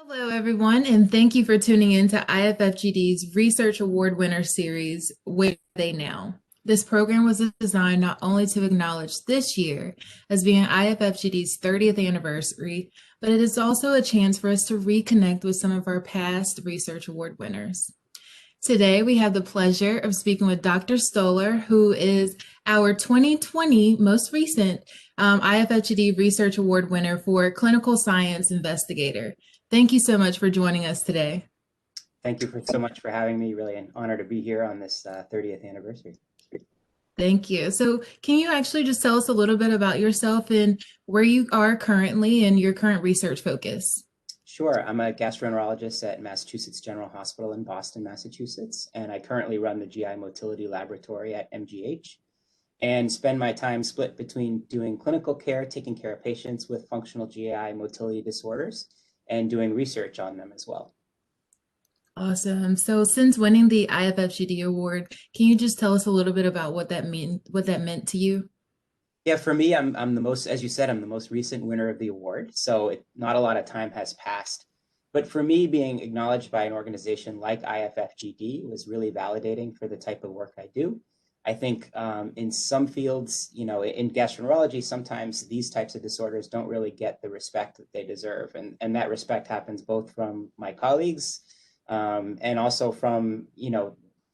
Hello, everyone, and thank you for tuning in to IFFGD's Research Award Winner Series, Where Are They Now? This program was designed not only to acknowledge this year as being IFFGD's 30th anniversary, but it is also a chance for us to reconnect with some of our past Research Award winners. Today, we have the pleasure of speaking with Dr. Stoller, who is our 2020 most recent IFFGD Research Award winner for Clinical Science Investigator. Thank you so much for joining us today. Thank you so much for having me. Really an honor to be here on this 30th anniversary. Thank you. So can you actually just tell us a little bit about yourself and where you are currently and your current research focus? Sure. I'm a gastroenterologist at Massachusetts General Hospital in Boston, Massachusetts, and I currently run the GI Motility Laboratory at MGH and spend my time split between doing clinical care, taking care of patients with functional GI motility disorders, and doing research on them as well. Awesome. So since winning the IFFGD award, can you just tell us a little bit about what that meant to you? Yeah, for me, I'm the most, as you said, I'm the most recent winner of the award. So not a lot of time has passed. But for me, being acknowledged by an organization like IFFGD was really validating for the type of work I do. I think in some fields, in gastroenterology, sometimes these types of disorders don't really get the respect that they deserve. And that respect happens both from my colleagues and also from,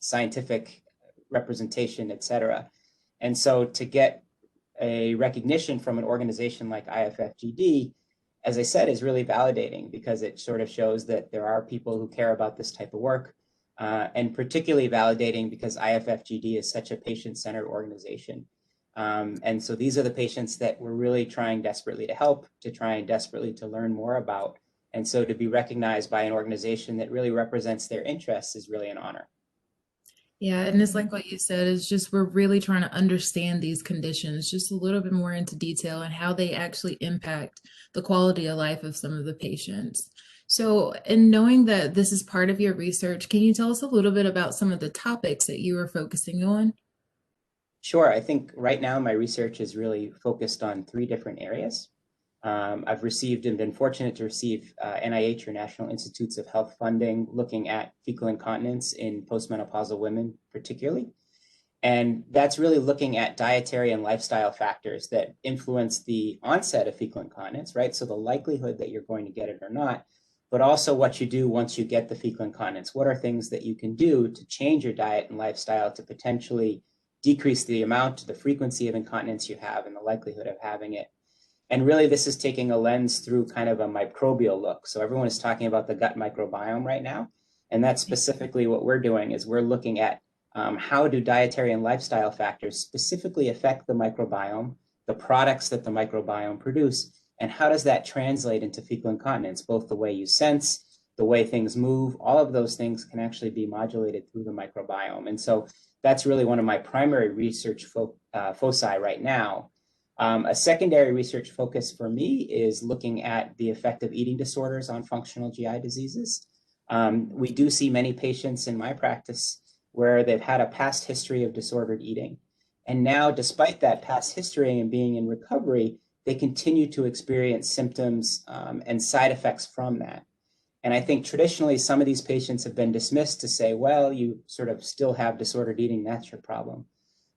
scientific representation, et cetera. And so to get a recognition from an organization like IFFGD, as I said, is really validating because it sort of shows that there are people who care about this type of work, and particularly validating because IFFGD is such a patient-centered organization. And so these are the patients that we're really trying desperately to help, to try and desperately to learn more about. And so to be recognized by an organization that really represents their interests is really an honor. Yeah, and it's like what you said, it's just we're really trying to understand these conditions just a little bit more into detail and how they actually impact the quality of life of some of the patients. So, in knowing that this is part of your research, can you tell us a little bit about some of the topics that you are focusing on? Sure. I think right now my research is really focused on three different areas. I've received and been fortunate to receive NIH or National Institutes of Health funding looking at fecal incontinence in postmenopausal women particularly. And that's really looking at dietary and lifestyle factors that influence the onset of fecal incontinence, right? So the likelihood that you're going to get it or not, but also what you do once you get the fecal incontinence. What are things that you can do to change your diet and lifestyle to potentially decrease the amount, the frequency of incontinence you have and the likelihood of having it? And really, this is taking a lens through kind of a microbial look. So everyone is talking about the gut microbiome right now. And that's specifically what we're doing is we're looking at how do dietary and lifestyle factors specifically affect the microbiome, the products that the microbiome produce, and how does that translate into fecal incontinence, both the way you sense, the way things move, all of those things can actually be modulated through the microbiome. And so that's really one of my primary research foci right now. A secondary research focus for me is looking at the effect of eating disorders on functional GI diseases. We do see many patients in my practice where they've had a past history of disordered eating. And now, despite that past history and being in recovery, they continue to experience symptoms and side effects from that. And I think traditionally, some of these patients have been dismissed to say, well, you sort of still have disordered eating, that's your problem.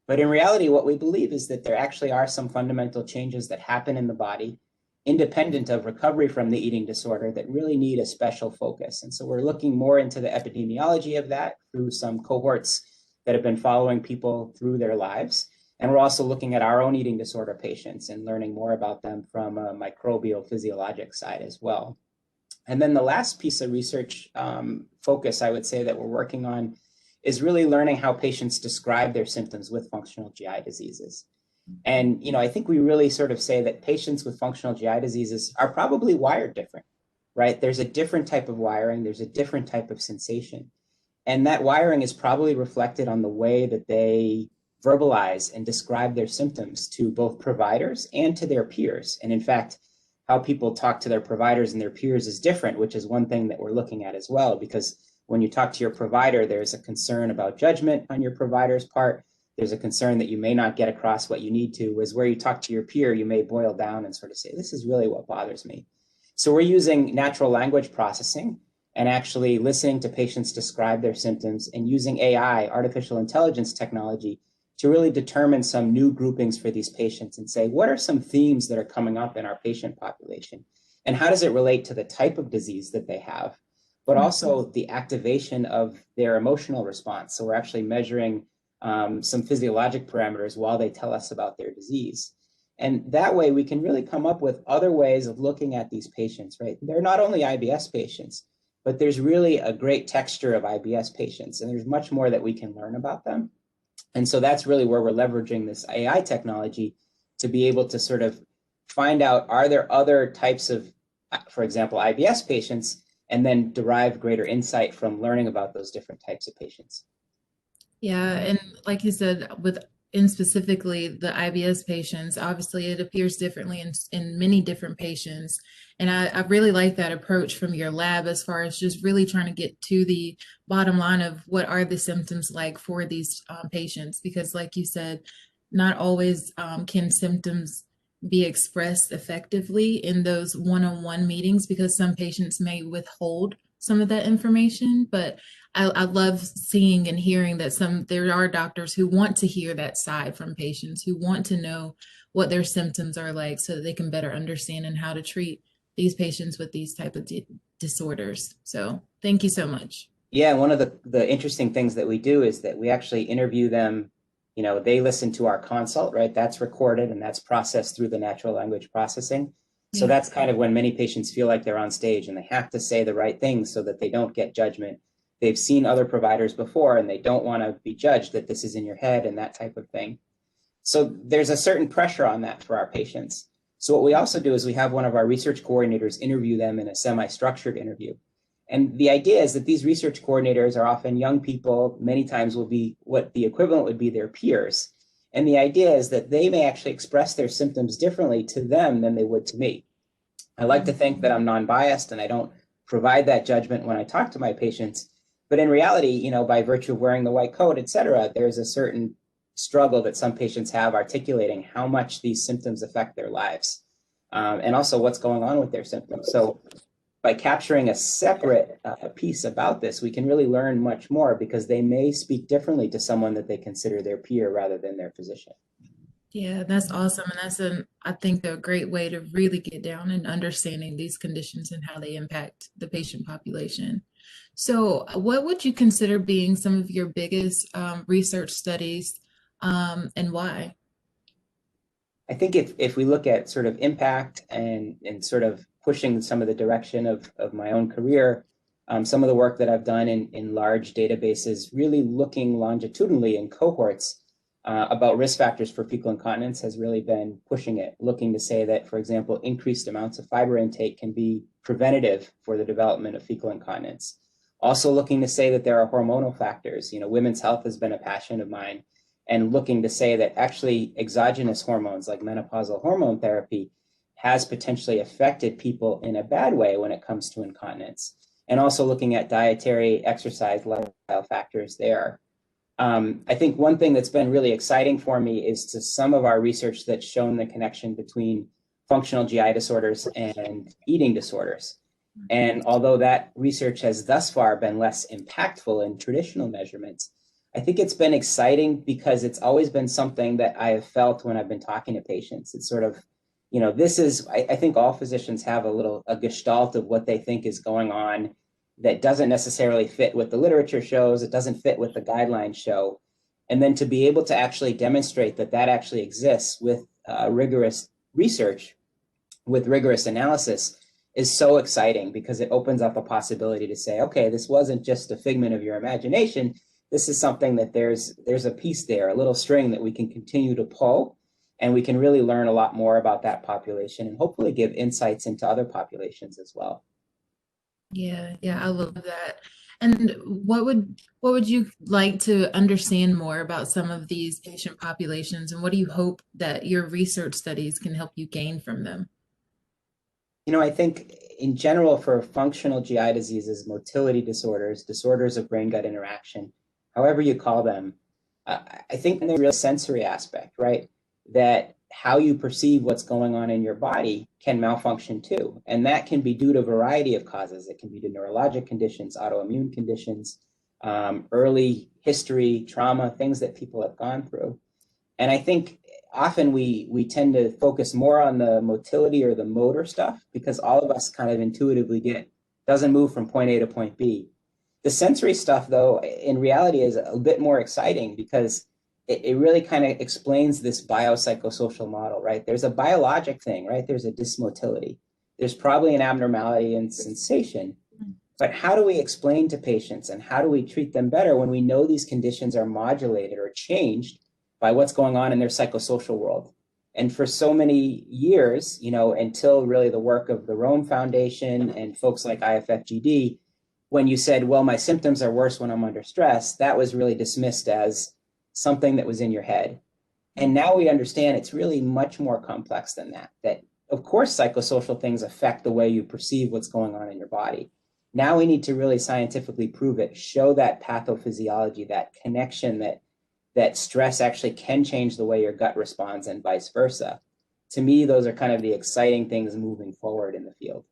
But in reality, what we believe is that there actually are some fundamental changes that happen in the body, independent of recovery from the eating disorder, that really need a special focus. And so we're looking more into the epidemiology of that through some cohorts that have been following people through their lives. And we're also looking at our own eating disorder patients and learning more about them from a microbial physiologic side as well. And then the last piece of research focus I would say that we're working on is really learning how patients describe their symptoms with functional GI diseases. And, I think we really sort of say that patients with functional GI diseases are probably wired different, right? There's a different type of wiring, there's a different type of sensation. And that wiring is probably reflected on the way that they verbalize and describe their symptoms to both providers and to their peers. And in fact, how people talk to their providers and their peers is different, which is one thing that we're looking at as well, because when you talk to your provider, there's a concern about judgment on your provider's part. There's a concern that you may not get across what you need to, whereas where you talk to your peer, you may boil down and sort of say, this is really what bothers me. So we're using natural language processing and actually listening to patients describe their symptoms and using AI, artificial intelligence technology, to really determine some new groupings for these patients and say, what are some themes that are coming up in our patient population? And how does it relate to the type of disease that they have, but also the activation of their emotional response? So we're actually measuring some physiologic parameters while they tell us about their disease. And that way we can really come up with other ways of looking at these patients, right? They're not only IBS patients, but there's really a great texture of IBS patients, and there's much more that we can learn about them. And so that's really where we're leveraging this AI technology to be able to sort of find out, are there other types of, for example, IBS patients, and then derive greater insight from learning about those different types of patients. Yeah, and like you said, in specifically the IBS patients, obviously it appears differently in many different patients. And I really like that approach from your lab as far as just really trying to get to the bottom line of what are the symptoms like for these patients. Because like you said, not always can symptoms be expressed effectively in those one-on-one meetings because some patients may withhold some of that information. But I love seeing and hearing that there are doctors who want to hear that side from patients, who want to know what their symptoms are like so that they can better understand and how to treat these patients with these type of disorders. So thank you so much. Yeah, one of the interesting things that we do is that we actually interview them. You know, they listen to our consult, right? That's recorded and that's processed through the natural language processing. So that's kind of when many patients feel like they're on stage and they have to say the right things so that they don't get judgment. They've seen other providers before and they don't want to be judged that this is in your head and that type of thing. So there's a certain pressure on that for our patients. So what we also do is we have one of our research coordinators interview them in a semi-structured interview. And the idea is that these research coordinators are often young people, many times will be what the equivalent would be their peers. And the idea is that they may actually express their symptoms differently to them than they would to me. I like to think that I'm non-biased and I don't provide that judgment when I talk to my patients. But in reality, you know, by virtue of wearing the white coat, et cetera, there's a certain struggle that some patients have articulating how much these symptoms affect their lives and also what's going on with their symptoms. So by capturing a separate piece about this, we can really learn much more because they may speak differently to someone that they consider their peer rather than their physician. Yeah, that's awesome. And I think, a great way to really get down and understanding these conditions and how they impact the patient population. So, what would you consider being some of your biggest research studies and why? I think if we look at sort of impact and sort of pushing some of the direction of my own career, some of the work that I've done in large databases, really looking longitudinally in cohorts about risk factors for fecal incontinence has really been pushing it, looking to say that, for example, increased amounts of fiber intake can be preventative for the development of fecal incontinence. Also looking to say that there are hormonal factors. You know, women's health has been a passion of mine, and looking to say that actually exogenous hormones like menopausal hormone therapy has potentially affected people in a bad way when it comes to incontinence. And also looking at dietary, exercise, lifestyle factors there. I think one thing that's been really exciting for me is to some of our research that's shown the connection between functional GI disorders and eating disorders. And although that research has thus far been less impactful in traditional measurements, I think it's been exciting because it's always been something that I have felt when I've been talking to patients. It's sort of, you know, this is, I think all physicians have a gestalt of what they think is going on that doesn't necessarily fit what the literature shows. It doesn't fit what the guidelines show. And then to be able to actually demonstrate that that actually exists with rigorous research, with rigorous analysis, is so exciting because it opens up a possibility to say, okay, this wasn't just a figment of your imagination. This is something that there's a piece there, a little string that we can continue to pull, and we can really learn a lot more about that population and hopefully give insights into other populations as well. Yeah, I love that. And what would you like to understand more about some of these patient populations, and what do you hope that your research studies can help you gain from them? You know, I think in general for functional GI diseases, motility disorders, disorders of brain-gut interaction, however you call them, I think there's a real sensory aspect, right? That how you perceive what's going on in your body can malfunction too. And that can be due to a variety of causes. It can be to neurologic conditions, autoimmune conditions, early history, trauma, things that people have gone through. And I think often we tend to focus more on the motility or the motor stuff because all of us kind of intuitively get, doesn't move from point A to point B. The sensory stuff, though, in reality is a bit more exciting because it really kind of explains this biopsychosocial model, right? There's a biologic thing, right? There's a dysmotility. There's probably an abnormality in sensation. But how do we explain to patients and how do we treat them better when we know these conditions are modulated or changed by what's going on in their psychosocial world? And for so many years, until really the work of the Rome Foundation and folks like IFFGD, when you said, well, my symptoms are worse when I'm under stress, that was really dismissed as something that was in your head. And now we understand it's really much more complex than that, that of course, psychosocial things affect the way you perceive what's going on in your body. Now we need to really scientifically prove it, show that pathophysiology, that connection that stress actually can change the way your gut responds and vice versa. To me, those are kind of the exciting things moving forward in the field.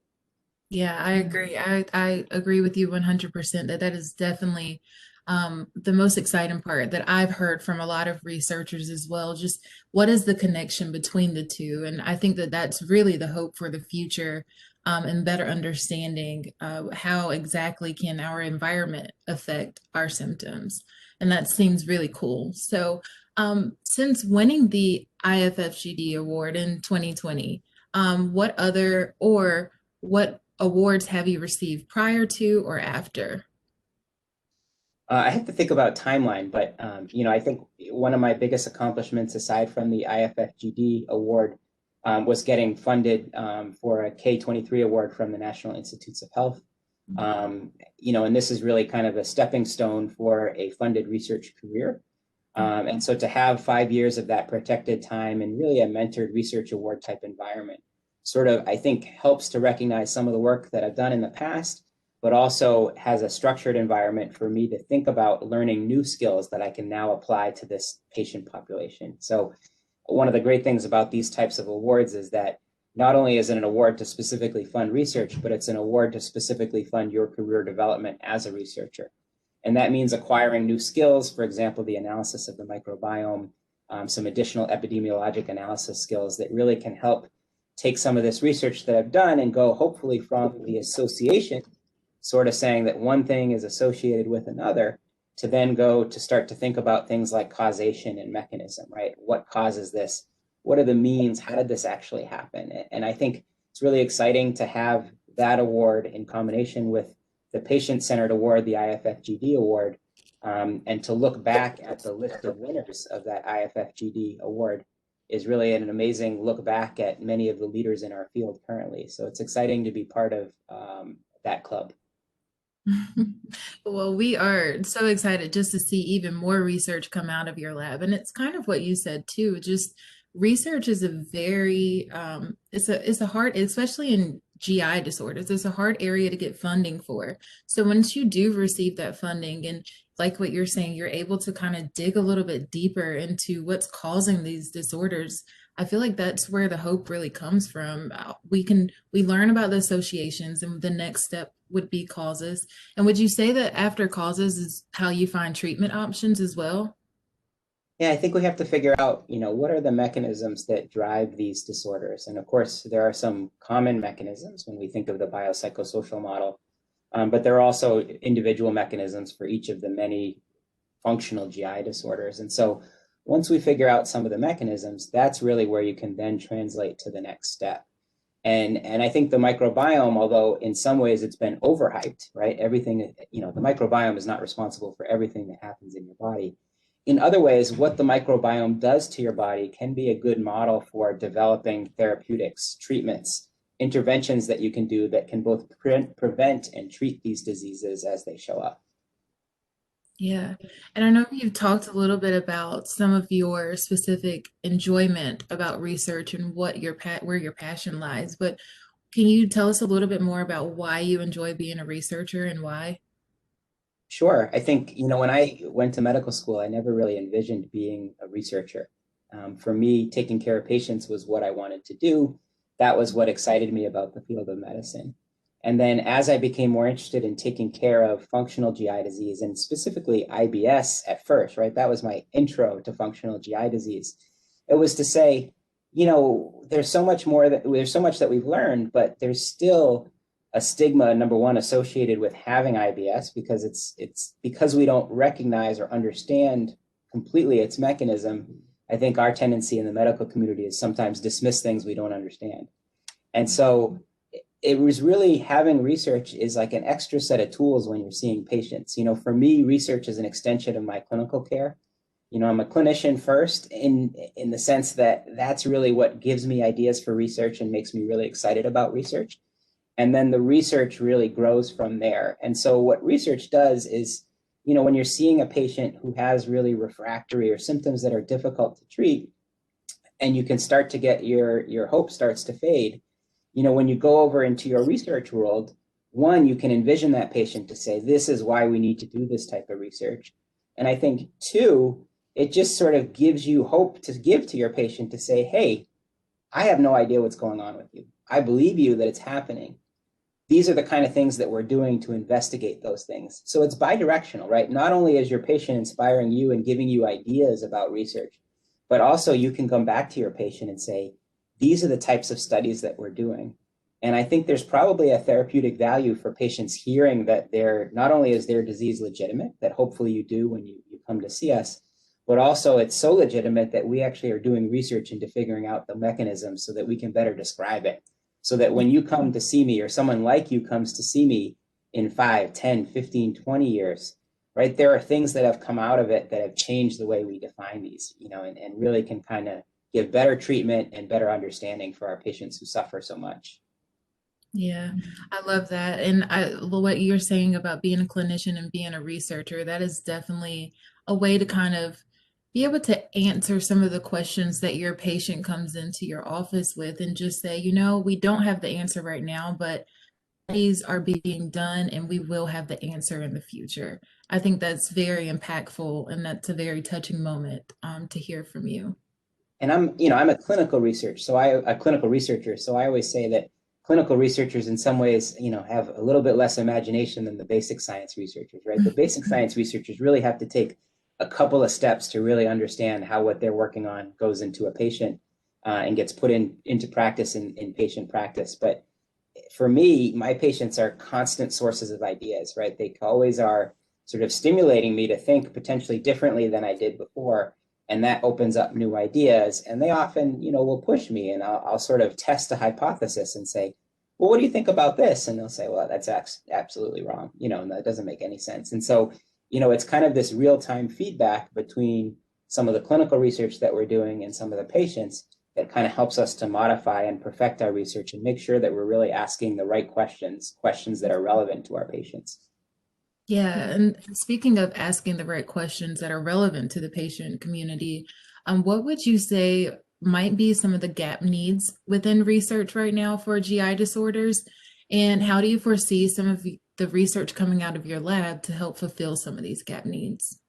Yeah, I agree. I agree with you 100% that that is definitely the most exciting part that I've heard from a lot of researchers as well. Just what is the connection between the two? And I think that that's really the hope for the future, and better understanding how exactly can our environment affect our symptoms. And that seems really cool. So, since winning the IFFGD award in 2020, what other or what awards have you received prior to or after? I have to think about timeline, but I think one of my biggest accomplishments, aside from the IFFGD award, was getting funded for a K-23 award from the National Institutes of Health. And this is really kind of a stepping stone for a funded research career. And so to have 5 years of that protected time and really a mentored research award type environment sort of, I think, helps to recognize some of the work that I've done in the past, but also has a structured environment for me to think about learning new skills that I can now apply to this patient population. So one of the great things about these types of awards is that not only is it an award to specifically fund research, but it's an award to specifically fund your career development as a researcher. And that means acquiring new skills, for example, the analysis of the microbiome, some additional epidemiologic analysis skills that really can help take some of this research that I've done and go hopefully from the association, sort of saying that one thing is associated with another, to then go to start to think about things like causation and mechanism, right? What causes this? What are the means? How did this actually happen? And I think it's really exciting to have that award in combination with the patient-centered award, the IFFGD award, and to look back at the list of winners of that IFFGD award is really an amazing look back at many of the leaders in our field currently. So it's exciting to be part of that club. Well, we are so excited just to see even more research come out of your lab. And it's kind of what you said too, just research is a very it's a hard, especially in GI disorders, it's a hard area to get funding for. So once you do receive that funding and like what you're saying, you're able to kind of dig a little bit deeper into what's causing these disorders. I feel like that's where the hope really comes from. We learn about the associations, and the next step would be causes. And would you say that after causes is how you find treatment options as well? Yeah, I think we have to figure out, what are the mechanisms that drive these disorders? And of course, there are some common mechanisms when we think of the biopsychosocial model, but there are also individual mechanisms for each of the many functional GI disorders. And so once we figure out some of the mechanisms, that's really where you can then translate to the next step. And I think the microbiome, although in some ways it's been overhyped, right? Everything, the microbiome is not responsible for everything that happens in your body. In other ways, what the microbiome does to your body can be a good model for developing therapeutics, treatments, interventions that you can do that can both prevent and treat these diseases as they show up. Yeah. And I know you've talked a little bit about some of your specific enjoyment about research and what where your passion lies, but can you tell us a little bit more about why you enjoy being a researcher and why? Sure. I think, when I went to medical school, I never really envisioned being a researcher. For me, taking care of patients was what I wanted to do. That was what excited me about the field of medicine. And then as I became more interested in taking care of functional GI disease, and specifically IBS at first, right? That was my intro to functional GI disease. It was to say, there's so much that we've learned, but there's still a stigma, number one, associated with having IBS because it's because we don't recognize or understand completely its mechanism. I think our tendency in the medical community is sometimes dismiss things we don't understand. And so it was really having research is like an extra set of tools when you're seeing patients. For me, research is an extension of my clinical care. I'm a clinician first in the sense that that's really what gives me ideas for research and makes me really excited about research. And then the research really grows from there. And so what research does is, when you're seeing a patient who has really refractory or symptoms that are difficult to treat, and you can start to get your hope starts to fade, when you go over into your research world, one, you can envision that patient to say, this is why we need to do this type of research. And I think two, it just sort of gives you hope to give to your patient to say, hey, I have no idea what's going on with you. I believe you that it's happening. These are the kind of things that we're doing to investigate those things. So it's bidirectional, right? Not only is your patient inspiring you and giving you ideas about research, but also you can come back to your patient and say, these are the types of studies that we're doing. And I think there's probably a therapeutic value for patients hearing that not only is their disease legitimate, that hopefully you do when you come to see us, but also it's so legitimate that we actually are doing research into figuring out the mechanism so that we can better describe it. So that when you come to see me or someone like you comes to see me in 5, 10, 15, 20 years, right, there are things that have come out of it that have changed the way we define these, and really can kind of give better treatment and better understanding for our patients who suffer so much. Yeah, I love that. And what you're saying about being a clinician and being a researcher, that is definitely a way to kind of be able to answer some of the questions that your patient comes into your office with and just say, we don't have the answer right now, but these are being done and we will have the answer in the future. I think that's very impactful and that's a very touching moment to hear from you. And I'm a clinical researcher, so I always say that clinical researchers in some ways, have a little bit less imagination than the basic science researchers, right? The basic science researchers really have to take a couple of steps to really understand how what they're working on goes into a patient and gets put into practice in patient practice. But for me, my patients are constant sources of ideas, right? They always are sort of stimulating me to think potentially differently than I did before. And that opens up new ideas. And they often, will push me and I'll sort of test a hypothesis and say, well, what do you think about this? And they'll say, well, that's absolutely wrong. And that doesn't make any sense. And so, it's kind of this real-time feedback between some of the clinical research that we're doing and some of the patients that kind of helps us to modify and perfect our research and make sure that we're really asking the right questions that are relevant to our patients. Yeah, and speaking of asking the right questions that are relevant to the patient community, what would you say might be some of the gap needs within research right now for GI disorders? And how do you foresee some of the research coming out of your lab to help fulfill some of these gap needs?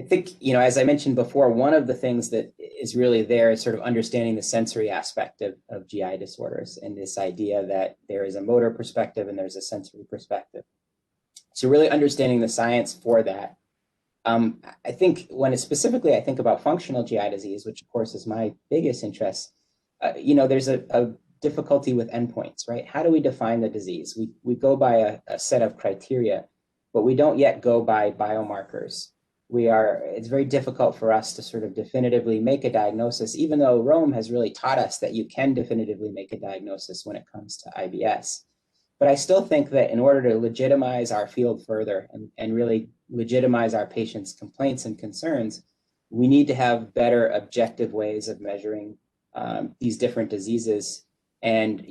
I think, as I mentioned before, one of the things that is really there is sort of understanding the sensory aspect of GI disorders and this idea that there is a motor perspective and there's a sensory perspective. So really understanding the science for that. I think specifically I think about functional GI disease, which of course is my biggest interest, there's a difficulty with endpoints, right? How do we define the disease? We go by a set of criteria, but we don't yet go by biomarkers. It's very difficult for us to sort of definitively make a diagnosis, even though Rome has really taught us that you can definitively make a diagnosis when it comes to IBS. But I still think that in order to legitimize our field further and really legitimize our patients' complaints and concerns, we need to have better objective ways of measuring these different diseases. And,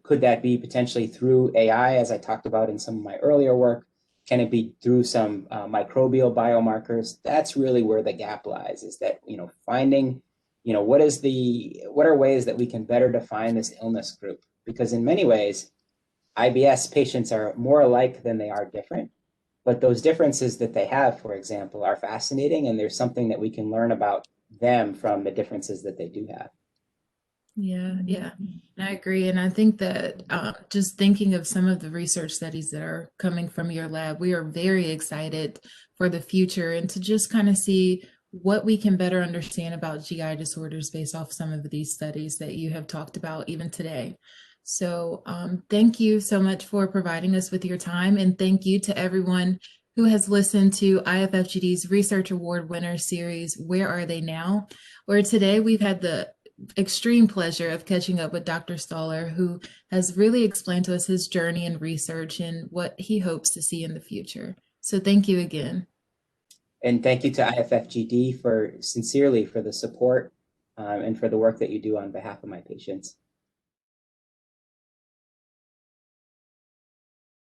could that be potentially through AI, as I talked about in some of my earlier work? Can it be through some microbial biomarkers? That's really where the gap lies, is that, finding, what are ways that we can better define this illness group? Because in many ways, IBS patients are more alike than they are different, but those differences that they have, for example, are fascinating, and there's something that we can learn about them from the differences that they do have. Yeah, I agree. And I think that just thinking of some of the research studies that are coming from your lab, we are very excited for the future and to just kind of see what we can better understand about GI disorders based off some of these studies that you have talked about even today. So thank you so much for providing us with your time. And thank you to everyone who has listened to IFFGD's Research Award Winner series, Where Are They Now? Where today we've had the extreme pleasure of catching up with Dr. Stoller, who has really explained to us his journey in research and what he hopes to see in the future. So thank you again. And thank you to IFFGD sincerely for the support and for the work that you do on behalf of my patients.